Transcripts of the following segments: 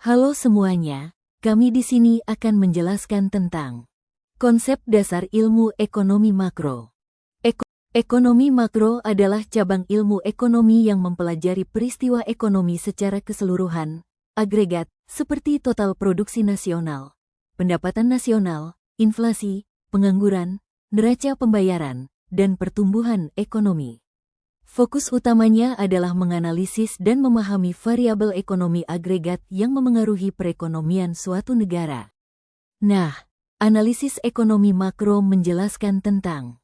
Halo semuanya, kami di sini akan menjelaskan tentang konsep dasar ilmu ekonomi makro. Ekonomi makro adalah cabang ilmu ekonomi yang mempelajari peristiwa ekonomi secara keseluruhan, agregat, seperti total produksi nasional, pendapatan nasional, inflasi, pengangguran, neraca pembayaran, dan pertumbuhan ekonomi. Fokus utamanya adalah menganalisis dan memahami variabel ekonomi agregat yang memengaruhi perekonomian suatu negara. Nah, analisis ekonomi makro menjelaskan tentang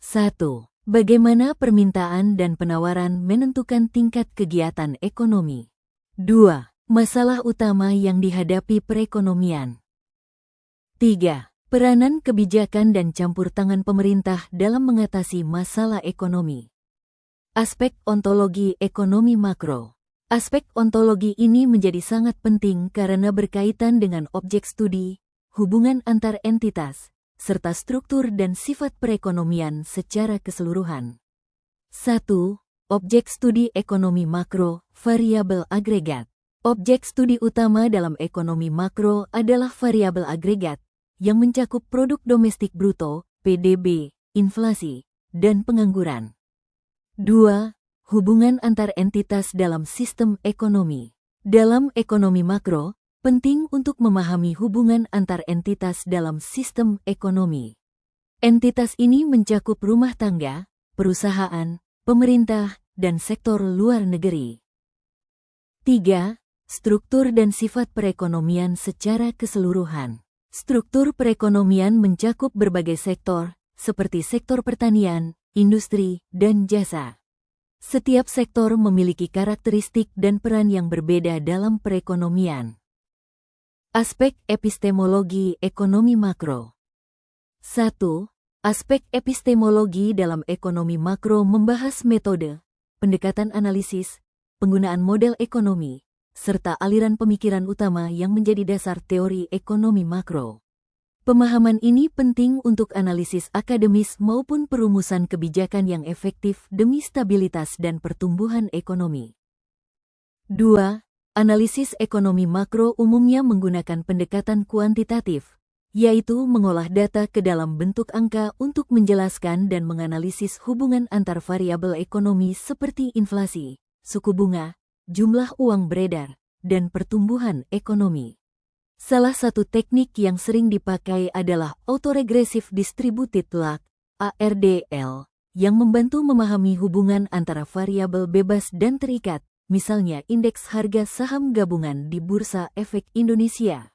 1. Bagaimana permintaan dan penawaran menentukan tingkat kegiatan ekonomi. 2. Masalah utama yang dihadapi perekonomian. 3. Peranan kebijakan dan campur tangan pemerintah dalam mengatasi masalah ekonomi. Aspek ontologi ekonomi makro. Aspek ontologi ini menjadi sangat penting karena berkaitan dengan objek studi, hubungan antar entitas, serta struktur dan sifat perekonomian secara keseluruhan. 1. Objek studi ekonomi makro, variabel agregat. Objek studi utama dalam ekonomi makro adalah variabel agregat, yang mencakup produk domestik bruto, PDB, inflasi, dan pengangguran. 2. Hubungan antar entitas dalam sistem ekonomi. Dalam ekonomi makro, penting untuk memahami hubungan antar entitas dalam sistem ekonomi. Entitas ini mencakup rumah tangga, perusahaan, pemerintah, dan sektor luar negeri. 3. Struktur dan sifat perekonomian secara keseluruhan. Struktur perekonomian mencakup berbagai sektor, seperti sektor pertanian, industri, dan jasa. Setiap sektor memiliki karakteristik dan peran yang berbeda dalam perekonomian. Aspek epistemologi ekonomi makro. 1. Aspek epistemologi dalam ekonomi makro membahas metode, pendekatan analisis, penggunaan model ekonomi, serta aliran pemikiran utama yang menjadi dasar teori ekonomi makro. Pemahaman ini penting untuk analisis akademis maupun perumusan kebijakan yang efektif demi stabilitas dan pertumbuhan ekonomi. 2. Analisis ekonomi makro umumnya menggunakan pendekatan kuantitatif, yaitu mengolah data ke dalam bentuk angka untuk menjelaskan dan menganalisis hubungan antar variabel ekonomi seperti inflasi, suku bunga, jumlah uang beredar, dan pertumbuhan ekonomi. Salah satu teknik yang sering dipakai adalah Autoregressive Distributed Lag, ARDL, yang membantu memahami hubungan antara variabel bebas dan terikat, misalnya indeks harga saham gabungan di Bursa Efek Indonesia.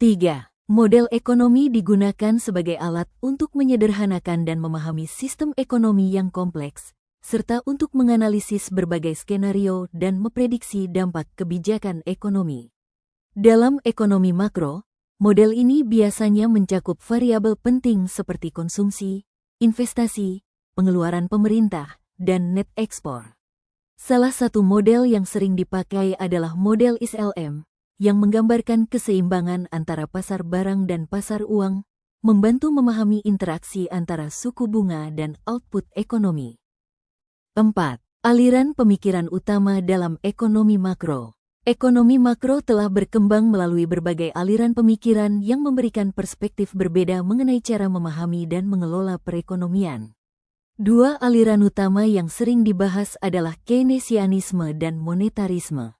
3. Model ekonomi digunakan sebagai alat untuk menyederhanakan dan memahami sistem ekonomi yang kompleks, serta untuk menganalisis berbagai skenario dan memprediksi dampak kebijakan ekonomi. Dalam ekonomi makro, model ini biasanya mencakup variabel penting seperti konsumsi, investasi, pengeluaran pemerintah, dan net ekspor. Salah satu model yang sering dipakai adalah model ISLM, yang menggambarkan keseimbangan antara pasar barang dan pasar uang, membantu memahami interaksi antara suku bunga dan output ekonomi. 4. Aliran pemikiran utama dalam ekonomi makro. Ekonomi makro telah berkembang melalui berbagai aliran pemikiran yang memberikan perspektif berbeda mengenai cara memahami dan mengelola perekonomian. 2 aliran utama yang sering dibahas adalah Keynesianisme dan monetarisme.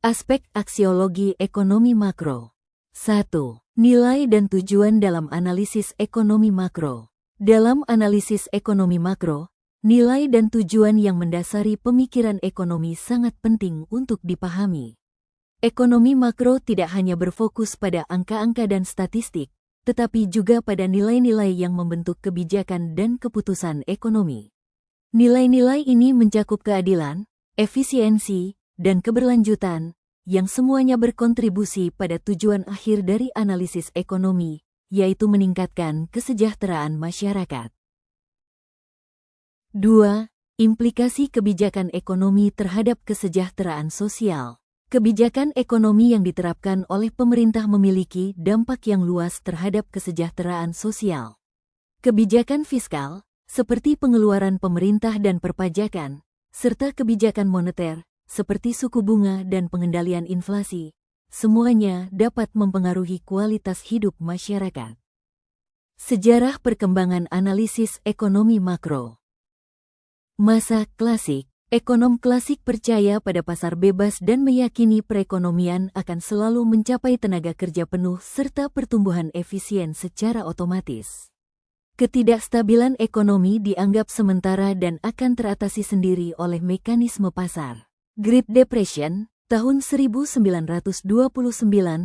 Aspek aksiologi ekonomi makro. 1. Nilai dan tujuan dalam analisis ekonomi makro. Dalam analisis ekonomi makro, nilai dan tujuan yang mendasari pemikiran ekonomi sangat penting untuk dipahami. Ekonomi makro tidak hanya berfokus pada angka-angka dan statistik, tetapi juga pada nilai-nilai yang membentuk kebijakan dan keputusan ekonomi. Nilai-nilai ini mencakup keadilan, efisiensi, dan keberlanjutan, yang semuanya berkontribusi pada tujuan akhir dari analisis ekonomi, yaitu meningkatkan kesejahteraan masyarakat. 2. Implikasi kebijakan ekonomi terhadap kesejahteraan sosial. Kebijakan ekonomi yang diterapkan oleh pemerintah memiliki dampak yang luas terhadap kesejahteraan sosial. Kebijakan fiskal, seperti pengeluaran pemerintah dan perpajakan, serta kebijakan moneter, seperti suku bunga dan pengendalian inflasi, semuanya dapat mempengaruhi kualitas hidup masyarakat. Sejarah perkembangan analisis ekonomi makro. Masa klasik, ekonom klasik percaya pada pasar bebas dan meyakini perekonomian akan selalu mencapai tenaga kerja penuh serta pertumbuhan efisien secara otomatis. Ketidakstabilan ekonomi dianggap sementara dan akan teratasi sendiri oleh mekanisme pasar. Great Depression, tahun 1929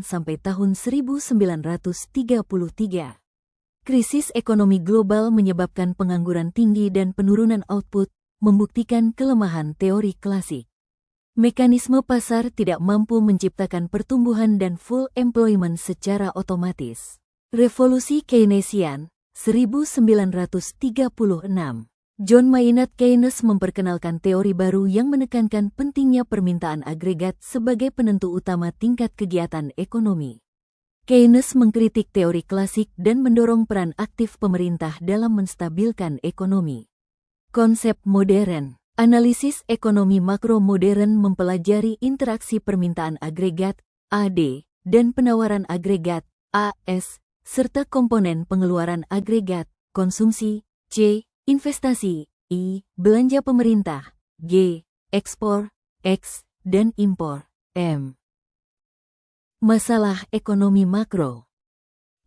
sampai tahun 1933. Krisis ekonomi global menyebabkan pengangguran tinggi dan penurunan output, membuktikan kelemahan teori klasik. Mekanisme pasar tidak mampu menciptakan pertumbuhan dan full employment secara otomatis. Revolusi Keynesian, 1936. John Maynard Keynes memperkenalkan teori baru yang menekankan pentingnya permintaan agregat sebagai penentu utama tingkat kegiatan ekonomi. Keynes mengkritik teori klasik dan mendorong peran aktif pemerintah dalam menstabilkan ekonomi. Konsep modern. Analisis ekonomi makro modern mempelajari interaksi permintaan agregat, AD, dan penawaran agregat, AS, serta komponen pengeluaran agregat, konsumsi, C, investasi, I, belanja pemerintah, G, ekspor, X, dan impor, M. Masalah ekonomi makro.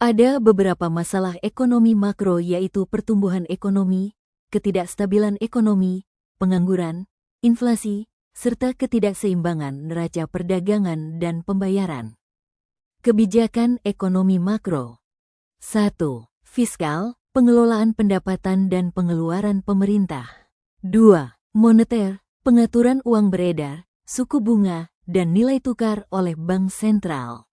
Ada beberapa masalah ekonomi makro yaitu pertumbuhan ekonomi, ketidakstabilan ekonomi, pengangguran, inflasi, serta ketidakseimbangan neraca perdagangan dan pembayaran. Kebijakan ekonomi makro. 1. Fiskal, pengelolaan pendapatan dan pengeluaran pemerintah. 2. Moneter, pengaturan uang beredar, suku bunga, dan nilai tukar oleh bank sentral.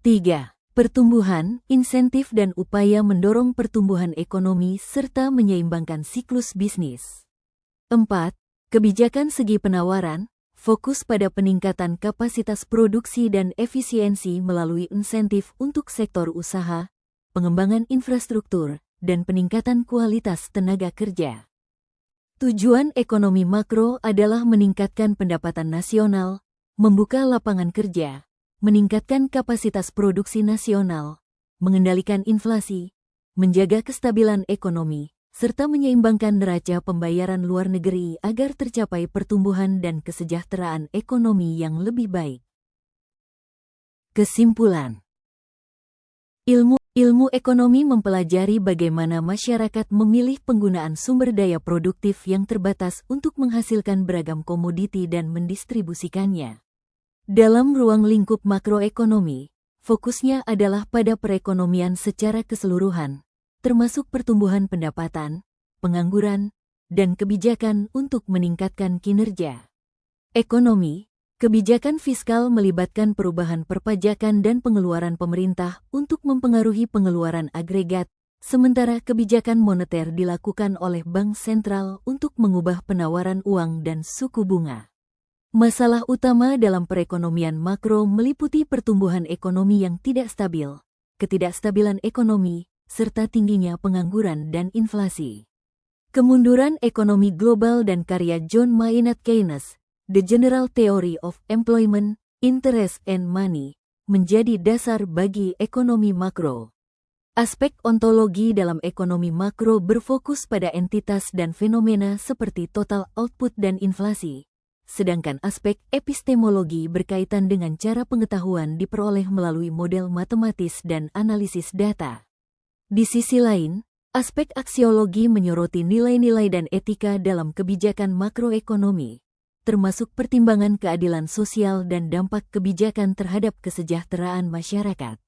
3. Pertumbuhan, insentif dan upaya mendorong pertumbuhan ekonomi serta menyeimbangkan siklus bisnis. 4. Kebijakan segi penawaran, fokus pada peningkatan kapasitas produksi dan efisiensi melalui insentif untuk sektor usaha, pengembangan infrastruktur, dan peningkatan kualitas tenaga kerja. Tujuan ekonomi makro adalah meningkatkan pendapatan nasional, membuka lapangan kerja, meningkatkan kapasitas produksi nasional, mengendalikan inflasi, menjaga kestabilan ekonomi, serta menyeimbangkan neraca pembayaran luar negeri agar tercapai pertumbuhan dan kesejahteraan ekonomi yang lebih baik. Kesimpulan. Ilmu ekonomi mempelajari bagaimana masyarakat memilih penggunaan sumber daya produktif yang terbatas untuk menghasilkan beragam komoditi dan mendistribusikannya. Dalam ruang lingkup makroekonomi, fokusnya adalah pada perekonomian secara keseluruhan, termasuk pertumbuhan pendapatan, pengangguran, dan kebijakan untuk meningkatkan kinerja ekonomi. Kebijakan fiskal melibatkan perubahan perpajakan dan pengeluaran pemerintah untuk mempengaruhi pengeluaran agregat, sementara kebijakan moneter dilakukan oleh bank sentral untuk mengubah penawaran uang dan suku bunga. Masalah utama dalam perekonomian makro meliputi pertumbuhan ekonomi yang tidak stabil, ketidakstabilan ekonomi, serta tingginya pengangguran dan inflasi. Kemunduran ekonomi global dan karya John Maynard Keynes, The General Theory of Employment, Interest and Money, menjadi dasar bagi ekonomi makro. Aspek ontologi dalam ekonomi makro berfokus pada entitas dan fenomena seperti total output dan inflasi, sedangkan aspek epistemologi berkaitan dengan cara pengetahuan diperoleh melalui model matematis dan analisis data. Di sisi lain, aspek aksiologi menyoroti nilai-nilai dan etika dalam kebijakan makroekonomi, termasuk pertimbangan keadilan sosial dan dampak kebijakan terhadap kesejahteraan masyarakat.